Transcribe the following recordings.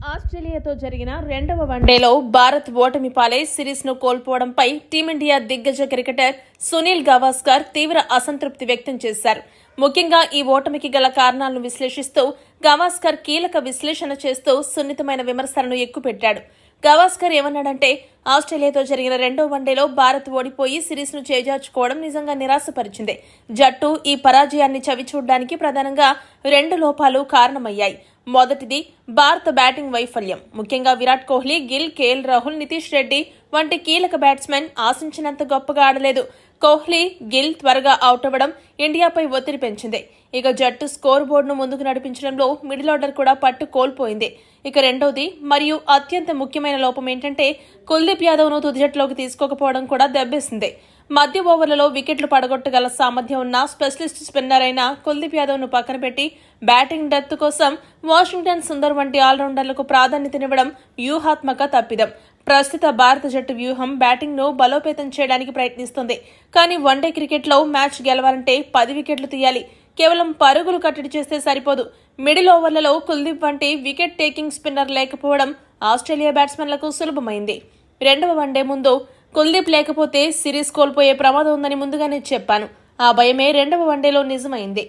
ఆస్ట్రేలియాతో జరిగిన రెండవ వన్డేలో భారత్ ఓటమి పాలై సిరీస్ ను కోల్పోవడంపై టీమిండియా దిగ్గజ క్రికెటర్ సునీల్ గవాస్కర్ తీవ్ర అసంతృప్తి వ్యక్తం చేశారు. ముఖ్యంగా ఈ ఓటమికి గల కారణాలను విశ్లేషిస్తూ గవాస్కర్ కీలక విశ్లేషణ చేస్తూ సున్నితమైన విమర్శలను ఎక్కుపెట్టాడు. గవాస్కర్ ఏమన్నాడంటే, ఆస్ట్రేలియాతో జరిగిన రెండో వన్డేలో భారత్ ఓడిపోయి సిరీస్ ను చేజార్చుకోవడం నిజంగా నిరాశపరిచింది. జట్టు ఈ పరాజయాన్ని చవిచూడడానికి ప్రధానంగా రెండు లోపాలు కారణమయ్యాయి. మొదటిది భారత బ్యాటింగ్ వైఫల్యం. ముఖ్యంగా విరాట్ కోహ్లీ, గిల్, కేఎల్ రాహుల్, నితీష్ రెడ్డి వంటి కీలక బ్యాట్స్మెన్ ఆశించినంత గొప్పగా ఆడలేదు. కోహ్లీ, గిల్ త్వరగా అవుట్ అవ్వడం ఇండియాపై ఒత్తిడి పెంచింది. ఇక జట్టు స్కోర్ బోర్డును ముందుకు నడిపించడంలో మిడిల్ ఆర్డర్ కూడా పట్టు కోల్పోయింది. ఇక రెండోది మరియు అత్యంత ముఖ్యమైన లోపం ఏంటంటే, కుల్దీప్ యాదవ్ ను తుది జట్టులోకి తీసుకోకపోవడం కూడా దెబ్బేసింది. మధ్య ఓవర్లలో వికెట్లు పడగొట్టగల సామర్థ్యం ఉన్న స్పెషలిస్ట్ స్పిన్నర్ అయిన కుల్దీప్ యాదవ్ ను పక్కన పెట్టి బ్యాటింగ్ డెప్త్ కోసం వాషింగ్టన్ సుందర్ వంటి ఆల్రౌండర్లకు ప్రాధాన్యతనివ్వడం వ్యూహాత్మక తప్పిదం. ప్రస్తుత భారత జట్టు వ్యూహం బ్యాటింగ్ ను బలోపేతం చేయడానికి ప్రయత్నిస్తుంది. కానీ వన్డే క్రికెట్లో మ్యాచ్ గెలవాలంటే 10 వికెట్లు తీయాలి. కేవలం పరుగులు కట్టడి చేస్తే సరిపోదు. మిడిల్ ఓవర్లలో కుల్దీప్ వంటి వికెట్ టేకింగ్ స్పిన్నర్ లేకపోవడం ఆస్ట్రేలియా బ్యాట్స్మెన్లకు సులభమైంది. రెండవ వన్డే ముందు కుల్దీప్ లేకపోతే సిరీస్ కోల్పోయే ప్రమాదం ఉందని ముందుగానే చెప్పాను. ఆ భయమే రెండవ వన్డేలో నిజమైంది.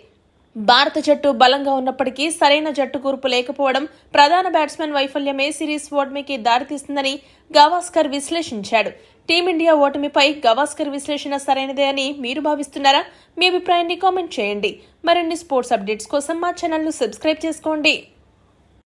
భారత జట్టు బలంగా ఉన్నప్పటికీ సరైన జట్టు కూర్పు లేకపోవడం, ప్రధాన బ్యాట్స్మెన్ వైఫల్యమే సిరీస్ ఓటమికి దారితీస్తుందని గవాస్కర్ విశ్లేషించాడు. టీమిండియా ఓటమిపై గవాస్కర్ విశ్లేషణ సరైనదే అని మీరు భావిస్తున్నారా? మీ అభిప్రాయాన్ని కామెంట్ చేయండి. మరిన్ని స్పోర్ట్స్ అప్డేట్స్ కోసం మా ఛానల్ ను సబ్స్క్రైబ్ చేసుకోండి.